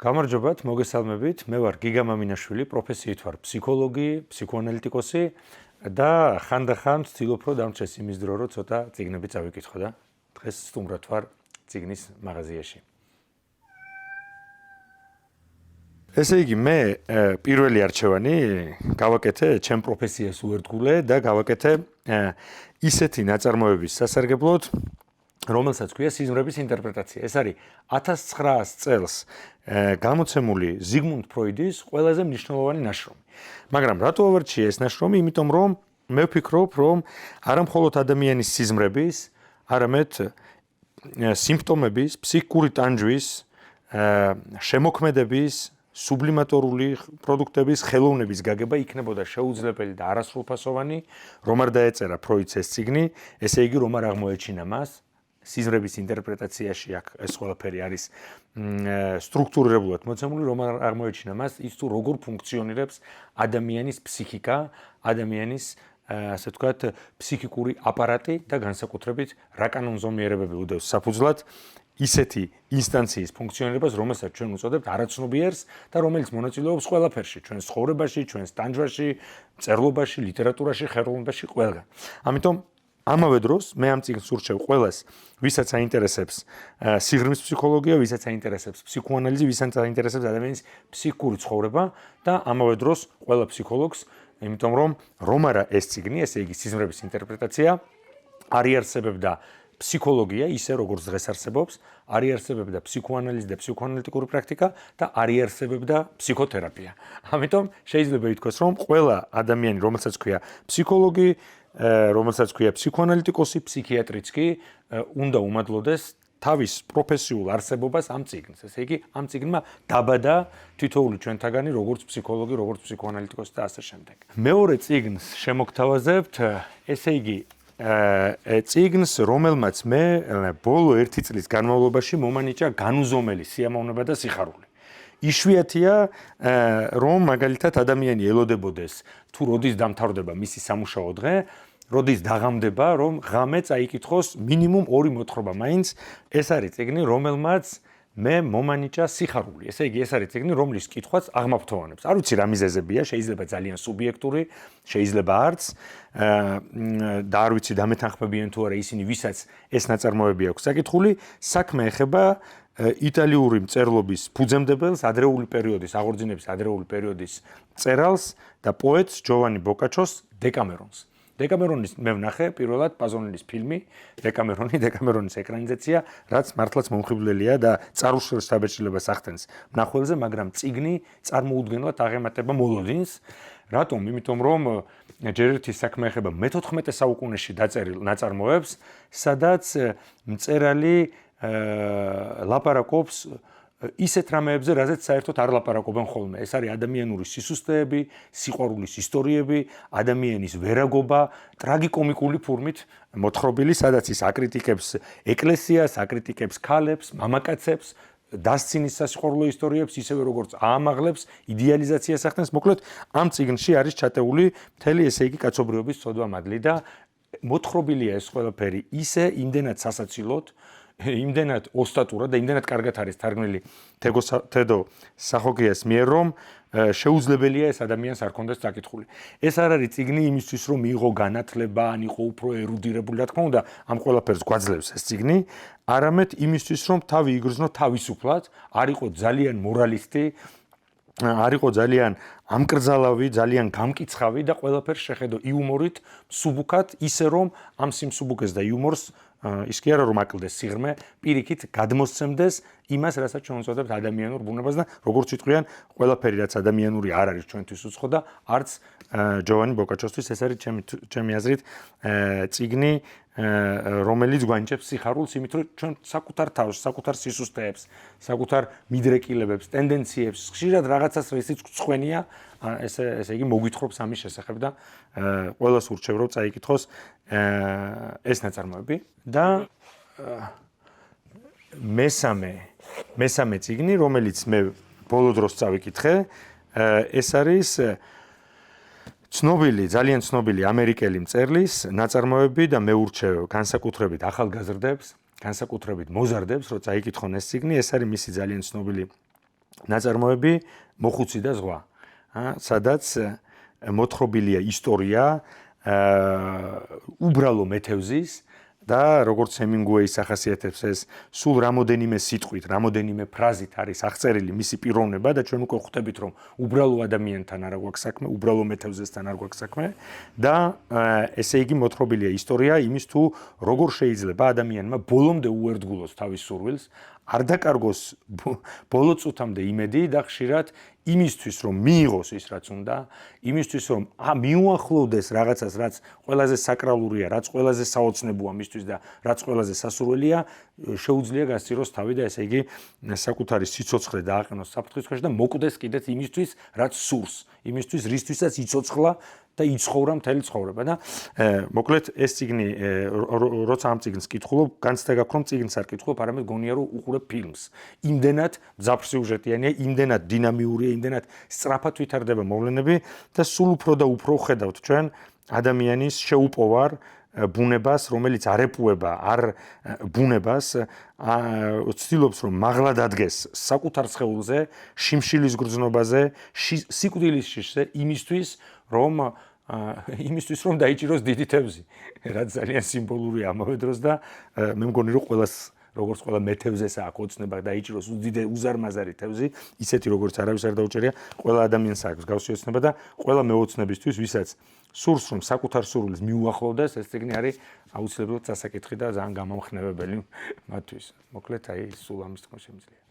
გამარჯობათ, მოგესალმებით. მე ვარ გიგა მამინაშვილი, პროფესიით ვარ ფსიქოლოგი, ფსიქოანალიტიკოსი და ხანდახან ვცდილობ რომ დამრჩეს იმის დრო, რომ ცოტა წიგნები წავიკითხო და დღეს სტუმრად ვარ წიგნის მაღაზიაში. ესე იგი, მე პირველი არჩევანი გავაკეთე ჩემ პროფესიას უერთგულე და გავაკეთე ისეთი ნაწარმოების სასარგებლოდ, რომელსაც ქვია სიზმრების ინტერპრეტაცია. ეს არის 1900 წელს გამოცემული ზიგმუნდ ფროიდის ყველაზე მნიშვნელოვანი ნაშრომი. მაგრამ რატო ავარჩიე ეს ნაშრომი? იმიტომ რომ მე ვფიქრობ, რომ არა მხოლოდ ადამიანის სიზმრების, არამედ სიმპტომების, ფსიქიკური ტანჯვის, შემოქმედების, სუბლიმატორული პროდუქტების, ხელოვნების გაგება იქნებოდა შეუძლებელი და არასრულფასოვანი, რომ არ დაეწერა ფროიდს ეს წიგნი, ესე იგი რომ არ აღმოეჩინა მას სიზმრების ინტერპრეტაციაში აქ ეს ყველაფერი არის სტრუქტურირებულად მოცემული, რომ არ აღმოეჩინა მას ის თუ როგორ ფუნქციონირებს ადამიანის ფსიქიკა, ადამიანის ასე ვთქვათ, ფსიქიკური აპარატი და განსაკუთრებით რა კანონზომიერებები უდევს საფუძვლად ისეთი ინსტანციის ფუნქციონირებას, რომელსაც ჩვენ უწოდებთ არაცნობიერს და რომელიც მონაწილეობს ყველაფერში, ჩვენს ცხოვრებაში, ჩვენს ტანჯვაში, მწერლობაში, ლიტერატურაში, ხელოვნებაში, ყველგან. ამიტომ ამავე დროს მე ამ წიგნს ურჩევ ყველას, ვისაც აინტერესებს სიღრმის ფსიქოლოგია, ვისაც აინტერესებს ფსიქოანალიზი, ვისაც აინტერესებს ადამიანის ფსიქიკური ცხოვრება და ამავე დროს ყველა ფსიქოლოგს, იმიტომ რომ არა ეს წიგნი, ესე იგი სიზმრების ინტერპრეტაცია, არ იარსებებდა ფსიქოლოგია ისე როგორც დღეს არსებობს, არ იარსებებდა ფსიქოანალიზი და ფსიქოანალიტიკური პრაქტიკა და არ იარსებებდა ფსიქოთერაპია. ამიტომ შეიძლება ითქვას, რომ ყველა ადამიანი, რომელსაც ქვია ფსიქოლოგი, რომელსაც ქვია ფსიქოანალიტიკოსი, ფსიქიატრიც კი უნდა უმადლოდეს თავის პროფესიულ არსებობას ამ წიგნს. ესე იგი, ამ წიგნმა დაბადა თითოეული ჩვენთაგანი, როგორც ფსიქოლოგი, როგორც ფსიქოანალიტიკოსი და ასე შემდეგ. მეორე წიგნს შემოგთავაზებთ, ესე იგი, წიგნს, რომელმაც მე ბოლო 1 წლის განმავლობაში მომანიჭა განუზომელი სიამოვნება და სიხარული. იშვიათია, რომ მაგალითად ადამიანი ელოდებოდეს, თუ როდის დამთავრდება მისი სამუშაო დღე, როდის დაღამდება, რომ ღამე წაიკითხოს მინიმუმ 2 მოთხრობა მაინც. ეს არის წიგნი, რომელმაც მე მომანიჭა სიხარული. ესე იგი, ეს არის წიგნი, რომლის კითხვაც აღმაფრთოვანებს. არ ვიცი რა მიზეზებია, შეიძლება ძალიან სუბიექტური, შეიძლება არც და არ ვიცი დამეთანხმებიან თუ არა ისინი, ვისაც ეს ნაწარმოები აქვს საკითხული. საქმე ეხება იტალიური მწერლობის ფუძემდებელს, ადრეული პერიოდის, აღორძინების ადრეული პერიოდის მწერალს და პოეტს ჯოვანი ბოკაჩოს დეკამერონს. დეკამერონის მე ვნახე პირველად პაზონელის ფილმი, დეკამერონის ეკრანიზაცია, რაც მართლაც მომხიბვლელია და წარუშლის შთაბეჭდილებას ახდენს მნახველზე, მაგრამ წიგნი წარმოუდგენლად აღემატება მოლოდინს. რატომ? იმიტომ რომ ჯერ ერთი საქმე ეხება მე-14 საუკუნეში დაწერილ ნაწარმოებს, სადაც მწერალი ლაპარაკობს ისეთ რამეებზე, რაზეც საერთოდ არ ლაპარაკობენ ხოლმე. ეს არის ადამიანური სისუსტეები, სიყვარულის ისტორიები, ადამიანის ვერაგობა, ტრაგიკომიკული ფორმით მოთხრობილი, სადაც ის აკრიტიკებს ეკლესიას, აკრიტიკებს ქალებს, მამაკაცებს, დასცინის სასიყვარულო ისტორიებს, ისევე როგორც აამაღლებს, იდეალიზაციას ახდენს. მოკლედ, ამ წიგნში არის ჩატეული მთელი ესე იგი კაცობრიობის ცოდვა-მადლი და მოთხრობილია ეს ყველაფერი ისე იმდენად სასაცილოდ, იმდენად ოსტატურად და იმდენად კარგად არის თარგმნილი თედო სახოგიას მიერ, რომ შეუძლებელია ეს ადამიანს არ კონდეს საკითხული. ეს არ არის წიგნი იმისთვის, რომ მიიღო განათლება, ან იყო უფრო ერუდირებული, რა თქმა უნდა, ამ ყველაფერს გვაძლევს ეს წიგნი, არამედ იმისთვის, რომ თავი იგრძნო თავისუფლად, არ იყო ძალიან მორალისტი, არ იყო ძალიან ამკრძალავი, ძალიან გამკიცხავი და ყველაფერს შეხედო იუმორით, მსუბუქად, ისე რომ ამ სიმსუბუქეს და იუმორს ის კი არა რომ აკლდეს სიღრმე, პირიქით გადმოსცემდეს იმას, რასაც ჩვენ ვუწოდებთ ადამიანურ ბუნებას და როგორც ვიტყვიან, ყველაფერი რაც ადამიანური არ არის ჩვენთვის უცხო და არც ჯოვანი ბოკაჩოსთვის ეს არის ჩემი აზრით წიგნი, რომელიც გვანიჭებს სიხარულს, იმით რომ ჩვენ საკუთარ თავს, საკუთარ სისუსტეებს, საკუთარ მიდრეკილებებს, ტენდენციებს, ხშირად რაღაცას ისიც ცხვენია, ესე იგი მოგვითხრობს ამის შესახებ და ყველას ურჩევ რომ წაიკითხოს ეს ნაწარმოები და მესამე წიგნი, რომელიც მე ბოლო დროს წავიკითხე, ეს არის ძალიან ცნობილი ამერიკელი მწერლის ნაწარმოები და მე ურჩევ განსაკუთრებით ახალგაზრდებს, განსაკუთრებით მოზარდებს, რომ წაიკითხონ ეს წიგნი. ეს არის მისი ძალიან ცნობილი ნაწარმოები მოხუცი და ზღვა, სადაც მოთხრობილია ისტორია უბრალო მეთევზის და როგორც ჰემინგუეის ახასიათებს ეს სულ რამოდენიმე სიტყვით, რამოდენიმე ფრაზით არის აღწერილი მისი პიროვნება და ჩვენ უკვე ხვდებით რომ უბრალო ადამიანთან არ გვაქვს საქმე, უბრალო მეთევზესთან არ გვაქვს საქმე და ესე იგი მოთხრობილია ისტორია იმის თუ როგორ შეიძლება ადამიანმა ბოლომდე უერთგულოს თავის სურვილს, არ დაკარგოს ბოლო წუთამდე იმედი და ხშირად იმისთვის რომ მიიღოს ის რაც უნდა, იმისთვის რომ მიუახლოვდეს რაღაცას, რაც ყველაზე საკრალურია, რაც ყველაზე საოცნებოა მისთვის და რაც ყველაზე სასურველია, შეუძლია გასციროს თავი და ესე იგი საკუთარი სიცოცხლე დააყენოს საფრთხის ქვეშ და მოკვდეს კიდეც იმისთვის, რაც სურს, იმისთვის, რისთვისაც იცოცხლა და იცხოვრა მთელი ცხოვრება და მოკლედ ეს წიგნი როცა ამ წიგნს კითხულობ, განცდა გაქვს რომ წიგნს არ კითხულობ, არამედ გონია რომ უყურებ ფილმს. იმდენად მძაფრსიუჟეტიანია, იმდენად დინამიურია, იმდენად სწრაფად ვითარდება მოვლენები და სულ უფრო და უფრო ხედავთ ჩვენ ადამიანის შეუპოვარ ბუნებას, რომელიც არ ეპუება, არ ბუნებას, ცდილობს რომ მაღლა დადგეს საკუთარ სხეულზე, შიმშილის გრძნობაზე, სიკვდილის შიშზე, იმისთვის რომ დაიჭიროს დიდი თევზი, რაც ძალიან სიმბოლურია ამავე დროს და მე მგონი რომ ყველას როგორც ყველა მეთევზეს აქვს ოცნება დაიჭიროს უზარმაზარი თევზი, ისეთი როგორც არავის არ დაუჭერია, ყველა ადამიანს აქვს გავსი ოცნება და ყველა მეოცნებისთვის, ვისაც სურს რომ საკუთარ სურვილს მიუახლოვდეს, ეს წიგნი არის აუცილებლად სასაკითხი და ძალიან გამამხნევებელი მათთვის. მოკლედ აი სულ ამის თქმა შემიძლია.